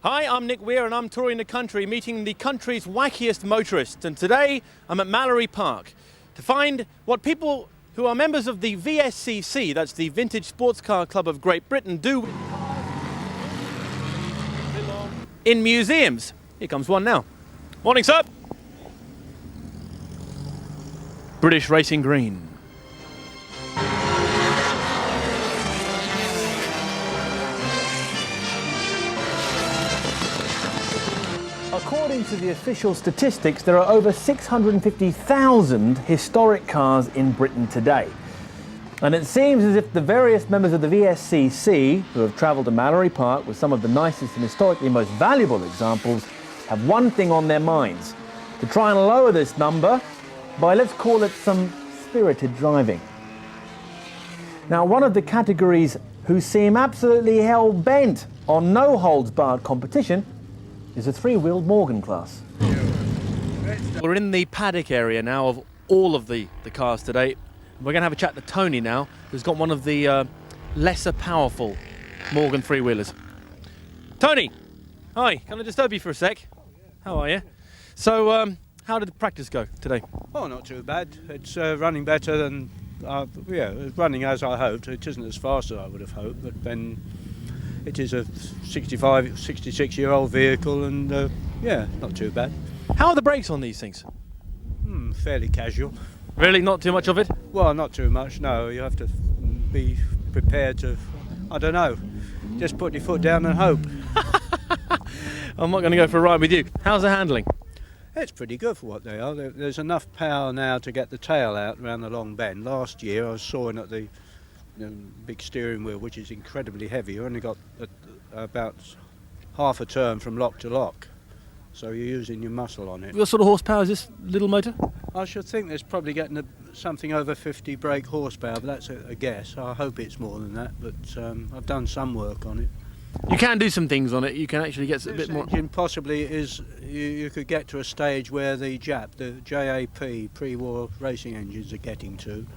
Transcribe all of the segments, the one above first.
Hi, I'm Nick Weir and I'm touring the country, meeting the country's wackiest motorists. And today I'm at Mallory Park to find what people who are members of the VSCC, that's the Vintage Sports Car Club of Great Britain, do in museums. Here comes one now. Morning, sir. British Racing Green. According to the official statistics, there are over 650,000 historic cars in Britain today. And it seems as if the various members of the VSCC who have travelled to Mallory Park with some of the nicest and historically most valuable examples have one thing on their minds: to try and lower this number by, let's call it, some spirited driving. Now, one of the categories who seem absolutely hell-bent on no-holds-barred competition is a three-wheeled Morgan class. We're in the paddock area now of all of the cars today. We're going to have a chat to Tony now, who's got one of the lesser powerful Morgan three-wheelers. Tony! Hi, can I disturb you for a sec? How are you? So, how did the practice go today? Oh, not too bad. It's running better than, it's running as I hoped. It isn't as fast as I would have hoped, but then it is a 66-year-old vehicle, and not too bad. How are the brakes on these things? Fairly casual. Really, not too much of it? Well, not too much, no. You have to be prepared to, I don't know, just put your foot down and hope. I'm not going to go for a ride with you. How's the handling? It's pretty good for what they are. There's enough power now to get the tail out around the long bend. Last year I was sawing at the big steering wheel, which is incredibly heavy. You only got about half a turn from lock to lock, so you're using your muscle on it. What sort of horsepower is this little motor? I should think there's probably getting something over 50 brake horsepower, but that's a guess. I hope it's more than that, but I've done some work on it. You can do some things on it. You can actually get a bit more. Engine possibly is. You could get to a stage where the JAP, pre-war racing engines are getting to.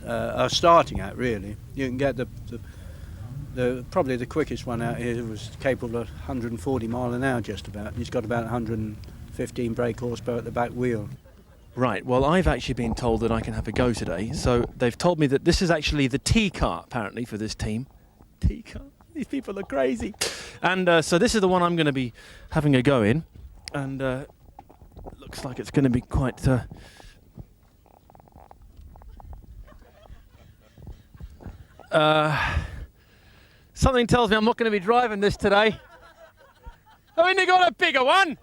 Are starting at, really. You can get probably the quickest one out here was capable of 140 mile an hour just about. He's got about 115 brake horsepower at the back wheel. Right, well, I've actually been told that I can have a go today, so they've told me that this is actually the T car, apparently, for this team. T car? These people are crazy. And so this is the one I'm going to be having a go in, and looks like it's going to be quite something tells me I'm not going to be driving this today. Haven't you got a bigger one?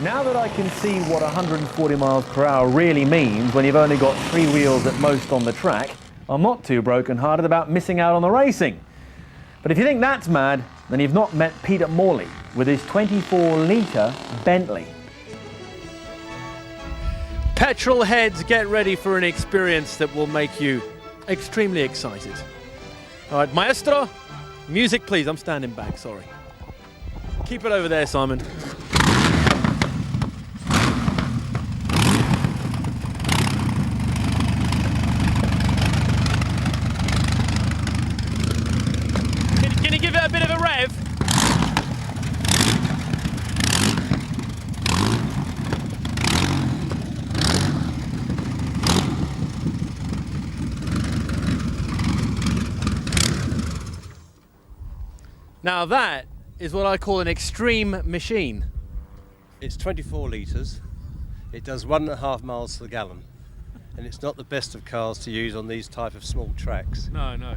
Now that I can see what 140 miles per hour really means when you've only got three wheels at most on the track, I'm not too broken-hearted about missing out on the racing. But if you think that's mad, then you've not met Peter Morley with his 24-litre Bentley. Petrol heads, get ready for an experience that will make you extremely excited. All right, maestro, music please. I'm standing back, sorry. Keep it over there, Simon. Can you give it a bit of a rev? Now that is what I call an extreme machine. It's 24 litres, it does 1.5 miles to the gallon, and it's not the best of cars to use on these type of small tracks. No.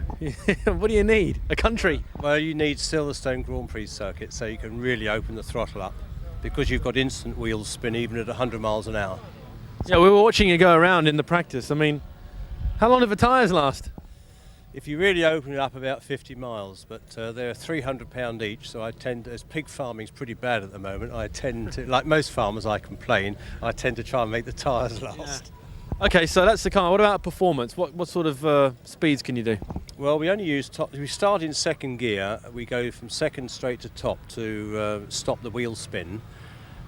What do you need? A country? Well, you need Silverstone Grand Prix circuit so you can really open the throttle up, because you've got instant wheels spin even at 100 miles an hour. Yeah, we were watching you go around in the practice. I mean, how long do the tyres last? If you really open it up, about 50 miles, but they're £300 each, so I tend to, as pig farming's pretty bad at the moment, I tend to, like most farmers I complain, I tend to try and make the tyres last. Okay, so that's the car. What about performance? What sort of speeds can you do? Well, we only use top. We start in second gear. We go from second straight to top to stop the wheel spin.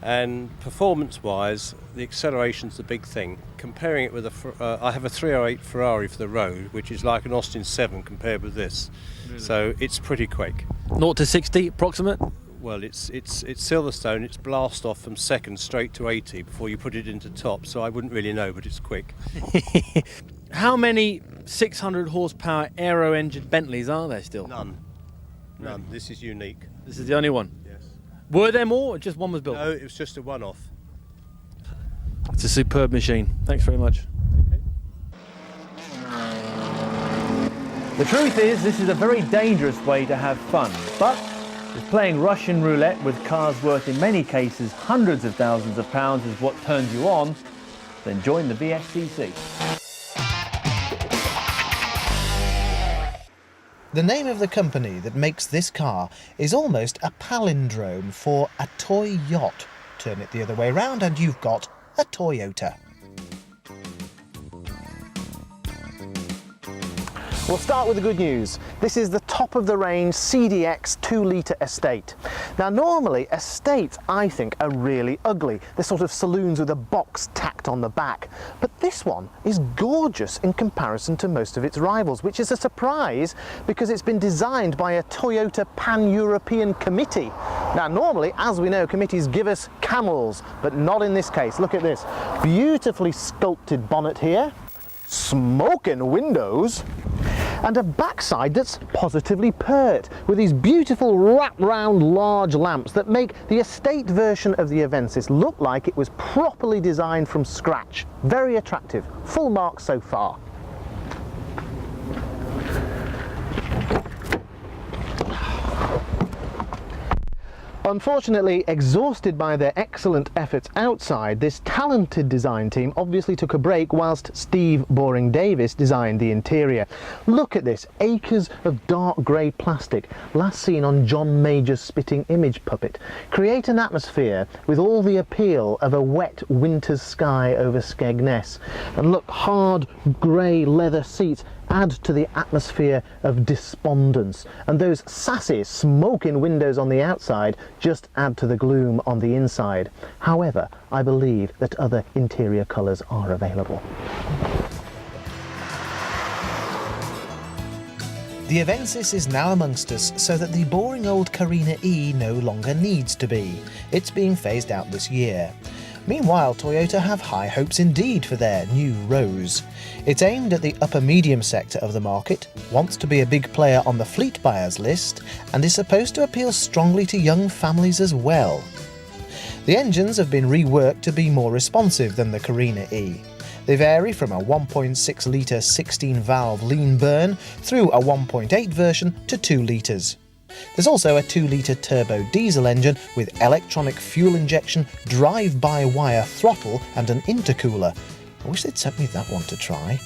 And performance-wise, the acceleration's the big thing. Comparing it with I have a 308 Ferrari for the road, which is like an Austin 7 compared with this. Really? So it's pretty quick. 0 to 60 approximate? Well, it's Silverstone. It's blast off from second straight to 80 before you put it into top. So I wouldn't really know, but it's quick. How many 600 horsepower aero engine Bentleys are there still? None. None. This is unique. This is the only one? Yes. Were there more or just one was built? No, it was just a one-off. It's a superb machine. Thanks very much. Okay. The truth is, this is a very dangerous way to have fun, but if playing Russian roulette with cars worth in many cases hundreds of thousands of pounds is what turns you on, then join the VSCC. The name of the company that makes this car is almost a palindrome for a toy yacht. Turn it the other way round and you've got a Toyota. We'll start with the good news. This is the top-of-the-range CDX 2-litre estate. Now, normally, estates, I think, are really ugly. They're sort of saloons with a box tacked on the back. But this one is gorgeous in comparison to most of its rivals, which is a surprise because it's been designed by a Toyota Pan-European committee. Now, normally, as we know, committees give us camels, but not in this case. Look at this. Beautifully sculpted bonnet here, smoking windows, and a backside that's positively pert, with these beautiful wrap-round large lamps that make the estate version of the Avensis look like it was properly designed from scratch. Very attractive. Full marks so far. Unfortunately, exhausted by their excellent efforts outside, this talented design team obviously took a break whilst Steve Boring Davis designed the interior. Look at this, acres of dark grey plastic, last seen on John Major's spitting image puppet, create an atmosphere with all the appeal of a wet winter's sky over Skegness. And look, hard grey leather seats add to the atmosphere of despondence, and those sassy smoking windows on the outside just add to the gloom on the inside. However, I believe that other interior colours are available. The Avensis is now amongst us so that the boring old Carina E no longer needs to be. It's being phased out this year. Meanwhile, Toyota have high hopes indeed for their new Rose. It's aimed at the upper medium sector of the market, wants to be a big player on the fleet buyers list, and is supposed to appeal strongly to young families as well. The engines have been reworked to be more responsive than the Carina E. They vary from a 1.6 litre 16-valve lean burn through a 1.8 version to 2 litres. There's also a 2-litre turbo diesel engine with electronic fuel injection, drive-by-wire throttle and an intercooler. I wish they'd sent me that one to try.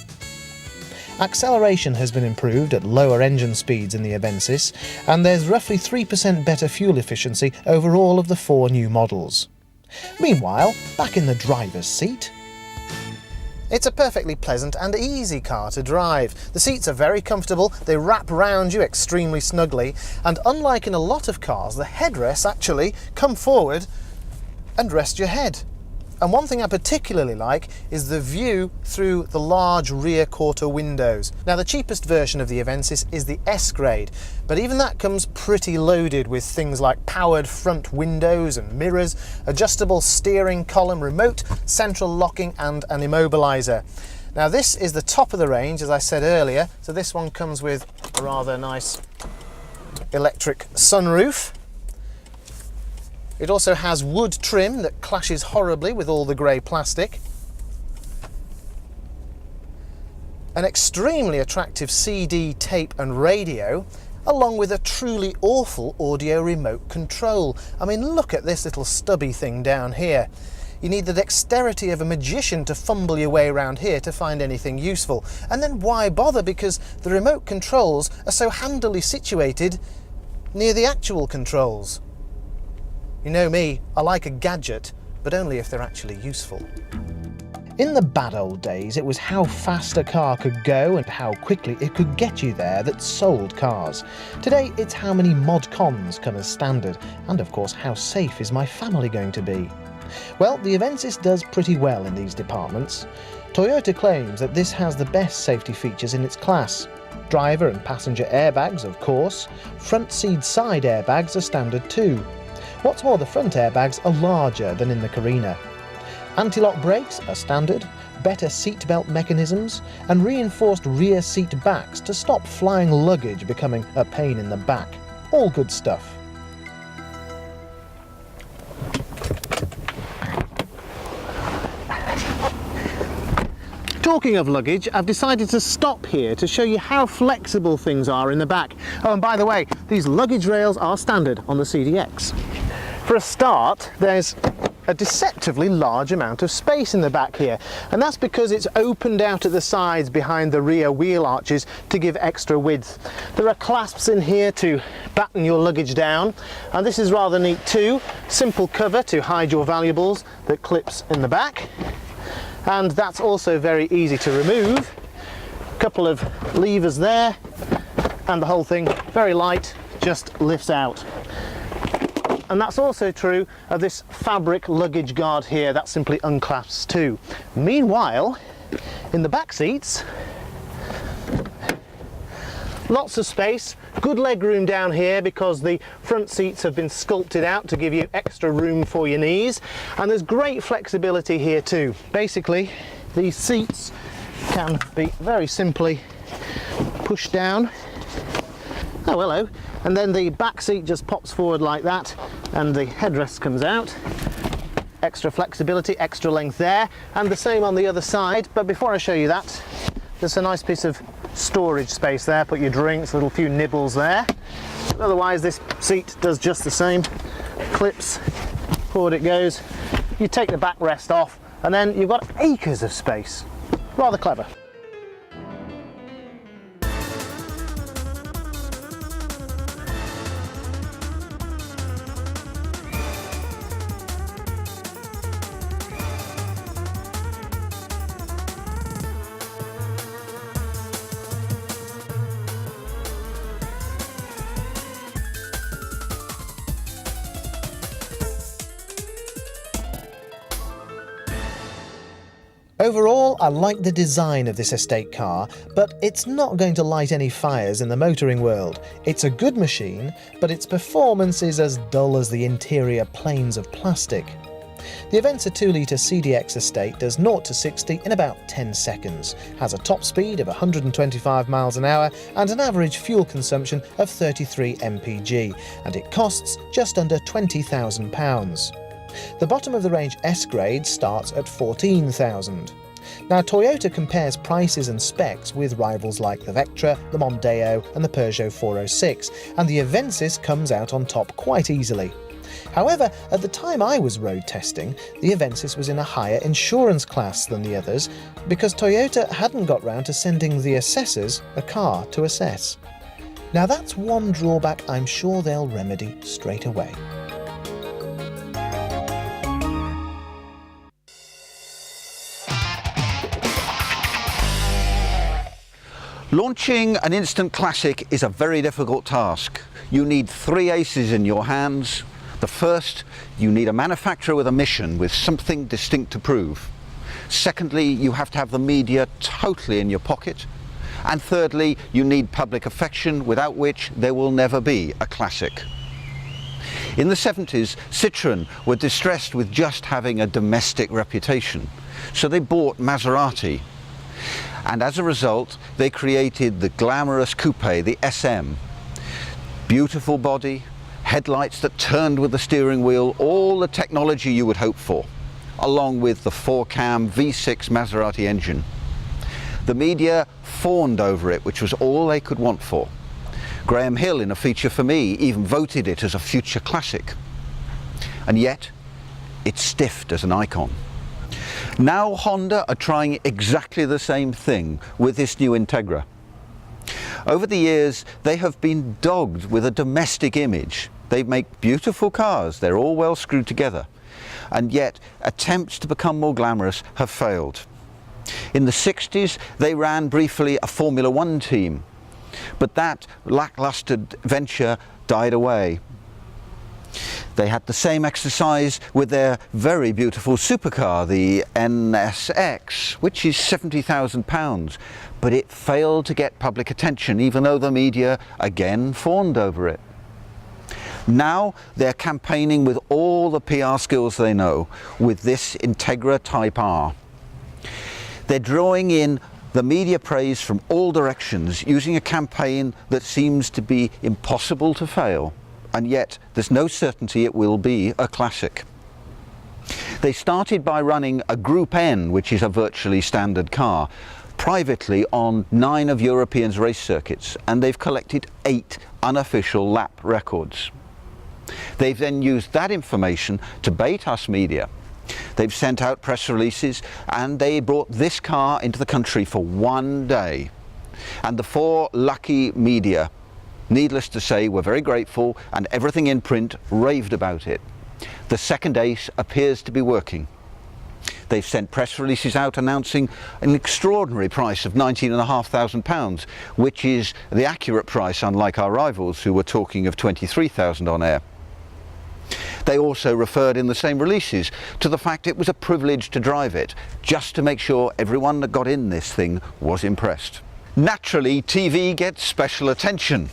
Acceleration has been improved at lower engine speeds in the Avensis, and there's roughly 3% better fuel efficiency over all of the 4 new models. Meanwhile, back in the driver's seat, it's a perfectly pleasant and easy car to drive. The seats are very comfortable, they wrap round you extremely snugly, and unlike in a lot of cars, the headrests actually come forward and rest your head. And one thing I particularly like is the view through the large rear quarter windows. Now, the cheapest version of the Avensis is the S grade, but even that comes pretty loaded with things like powered front windows and mirrors, adjustable steering column, remote central locking and an immobiliser. Now, this is the top of the range, as I said earlier, so this one comes with a rather nice electric sunroof. It also has wood trim that clashes horribly with all the grey plastic. An extremely attractive CD tape and radio, along with a truly awful audio remote control. I mean, look at this little stubby thing down here. You need the dexterity of a magician to fumble your way around here to find anything useful. And then why bother, because the remote controls are so handily situated near the actual controls. You know me, I like a gadget, but only if they're actually useful. In the bad old days, it was how fast a car could go and how quickly it could get you there that sold cars. Today, it's how many mod cons come as standard, and of course, how safe is my family going to be? Well, the Avensis does pretty well in these departments. Toyota claims that this has the best safety features in its class. Driver and passenger airbags, of course. Front seat side airbags are standard too. What's more, the front airbags are larger than in the Carina. Anti-lock brakes are standard, better seatbelt mechanisms, and reinforced rear seat backs to stop flying luggage becoming a pain in the back. All good stuff. Talking of luggage, I've decided to stop here to show you how flexible things are in the back. Oh, and by the way, these luggage rails are standard on the CDX. For a start, there's a deceptively large amount of space in the back here, and that's because it's opened out at the sides behind the rear wheel arches to give extra width. There are clasps in here to batten your luggage down, and this is rather neat too. Simple cover to hide your valuables that clips in the back, and that's also very easy to remove. A couple of levers there, and the whole thing, very light, just lifts out. And that's also true of this fabric luggage guard here, that simply unclasps too. Meanwhile, in the back seats, lots of space, good leg room down here because the front seats have been sculpted out to give you extra room for your knees, and there's great flexibility here too. Basically, these seats can be very simply pushed down. Oh, hello. And then the back seat just pops forward like that, and the headrest comes out. Extra flexibility, extra length there, and the same on the other side. But before I show you that, there's a nice piece of storage space there. Put your drinks, a little few nibbles there. Otherwise, this seat does just the same. Clips, forward it goes. You take the backrest off, and then you've got acres of space. Rather clever. Overall, I like the design of this estate car, but it's not going to light any fires in the motoring world. It's a good machine, but its performance is as dull as the interior planes of plastic. The Avensis 2-litre CDX estate does 0 to 60 in about 10 seconds, has a top speed of 125 miles an hour and an average fuel consumption of 33 mpg, and it costs just under £20,000. The bottom of the range S-grade starts at £14,000. Now, Toyota compares prices and specs with rivals like the Vectra, the Mondeo and the Peugeot 406, and the Avensis comes out on top quite easily. However, at the time I was road testing, the Avensis was in a higher insurance class than the others because Toyota hadn't got round to sending the assessors a car to assess. Now that's one drawback I'm sure they'll remedy straight away. Launching an instant classic is a very difficult task. You need 3 aces in your hands. The first, you need a manufacturer with a mission, with something distinct to prove. Secondly, you have to have the media totally in your pocket. And thirdly, you need public affection, without which there will never be a classic. In the 70s, Citroën were distressed with just having a domestic reputation, so they bought Maserati. And as a result, they created the glamorous coupe, the SM. Beautiful body, headlights that turned with the steering wheel, all the technology you would hope for, along with the 4-cam V6 Maserati engine. The media fawned over it, which was all they could want for. Graham Hill, in a feature for me, even voted it as a future classic. And yet, It's stiffed as an icon. Now Honda are trying exactly the same thing with this new Integra. Over the years, they have been dogged with a domestic image. They make beautiful cars, they're all well screwed together, and yet attempts to become more glamorous have failed. In the 60s, they ran briefly a Formula One team, but that lackluster venture died away. They had the same exercise with their very beautiful supercar, the NSX, which is £70,000, but it failed to get public attention, even though the media again fawned over it. Now they're campaigning with all the PR skills they know with this Integra Type R. They're drawing in the media praise from all directions using a campaign that seems to be impossible to fail, and yet there's no certainty it will be a classic. They started by running a Group N, which is a virtually standard car, privately on 9 of Europe's race circuits, and they've collected 8 unofficial lap records. They've then used that information to bait us media. They've sent out press releases, and they brought this car into the country for one day. And the 4 lucky media, needless to say, were very grateful, and everything in print raved about it. The second ace appears to be working. They've sent press releases out announcing an extraordinary price of £19,500, which is the accurate price, unlike our rivals who were talking of £23,000 on air. They also referred in the same releases to the fact it was a privilege to drive it, just to make sure everyone that got in this thing was impressed. Naturally, TV gets special attention,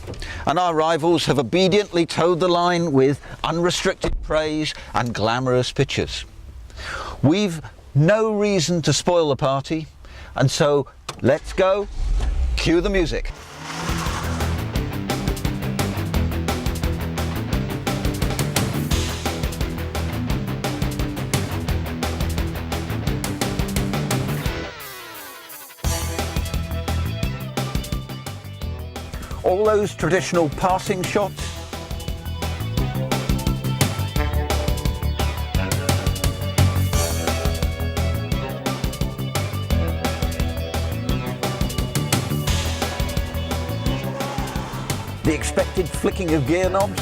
and our rivals have obediently towed the line with unrestricted praise and glamorous pictures. We've no reason to spoil the party, and so let's go, cue the music. All those traditional passing shots. The expected flicking of gear knobs.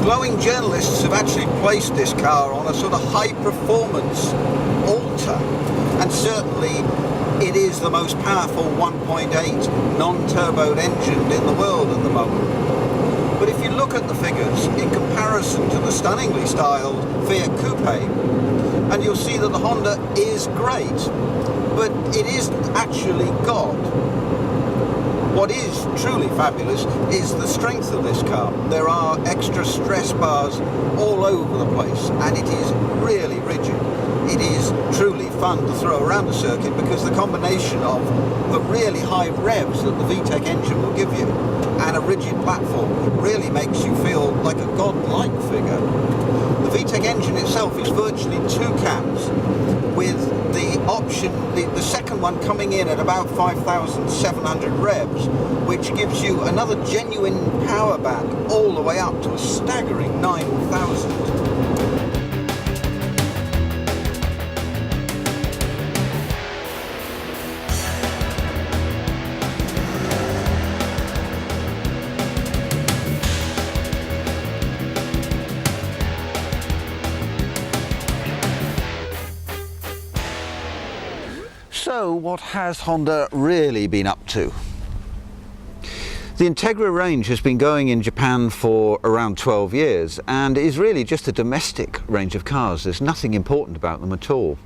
Glowing journalists have actually placed this car on a sort of high-performance altar, and certainly it is the most powerful 1.8 non-turboed engine in the world at the moment. But if you look at the figures in comparison to the stunningly styled Fiat Coupe, and you'll see that the Honda is great, but it isn't actually God. What is truly fabulous is the strength of this car. There are extra stress bars all over the place, and it is really rigid. It is truly fun to throw around the circuit because the combination of the really high revs that the VTEC engine will give you and a rigid platform really makes you feel like a godlike figure. The VTEC engine itself is virtually 2 cams, with the option, the second one coming in at about 5,700 revs, which gives you another genuine power back all the way up to a staggering 9,000. So what has Honda really been up to? The Integra range has been going in Japan for around 12 years and is really just a domestic range of cars. There's nothing important about them at all.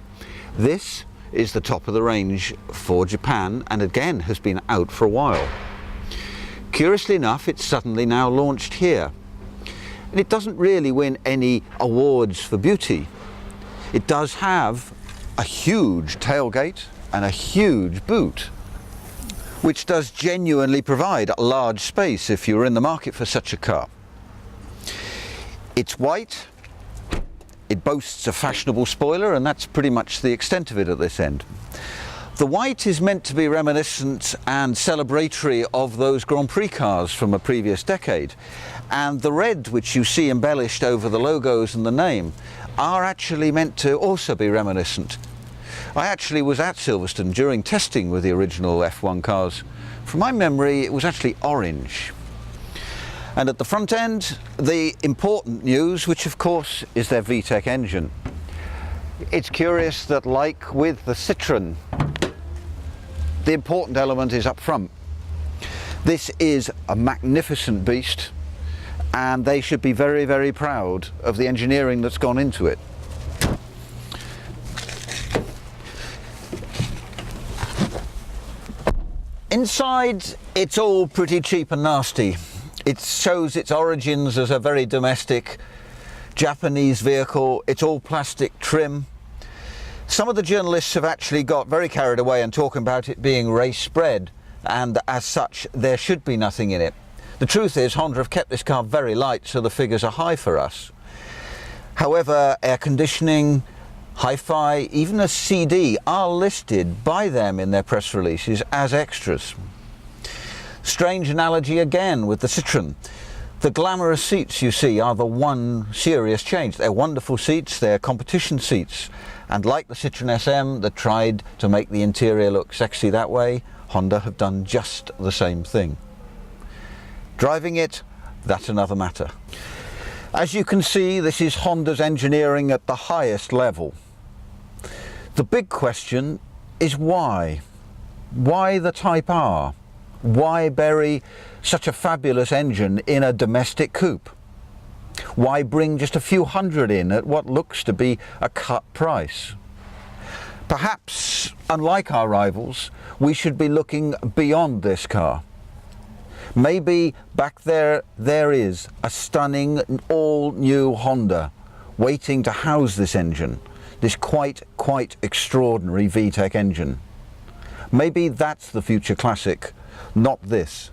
This is the top of the range for Japan and again has been out for a while. Curiously enough, it's suddenly now launched here. And it doesn't really win any awards for beauty. It does have a huge tailgate and a huge boot, which does genuinely provide a large space if you're in the market for such a car. It's white, it boasts a fashionable spoiler, and that's pretty much the extent of it at this end. The white is meant to be reminiscent and celebratory of those Grand Prix cars from a previous decade. And the red, which you see embellished over the logos and the name, are actually meant to also be reminiscent. I actually was at Silverstone during testing with the original F1 cars. From my memory, it was actually orange. And at the front end, the important news, which of course is their VTEC engine. It's curious that, like with the Citroën, the important element is up front. This is a magnificent beast, and they should be very, very proud of the engineering that's gone into it. Inside, it's all pretty cheap and nasty. It shows its origins as a very domestic Japanese vehicle. It's all plastic trim. Some of the journalists have actually got very carried away and talking about it being race bred, and as such there should be nothing in it. The truth is Honda have kept this car very light, so the figures are high for us. However, air conditioning, hi-fi, even a CD are listed by them in their press releases as extras. Strange analogy again with the Citroën. The glamorous seats you see are the one serious change. They're wonderful seats, they're competition seats. And like the Citroën SM that tried to make the interior look sexy that way, Honda have done just the same thing. Driving it, that's another matter. As you can see, this is Honda's engineering at the highest level. The big question is why? Why the Type R? Why bury such a fabulous engine in a domestic coupe? Why bring just a few hundred in at what looks to be a cut price? Perhaps, unlike our rivals, we should be looking beyond this car. Maybe back there is a stunning all-new Honda waiting to house this engine, this quite extraordinary VTEC engine. Maybe that's the future classic, not this.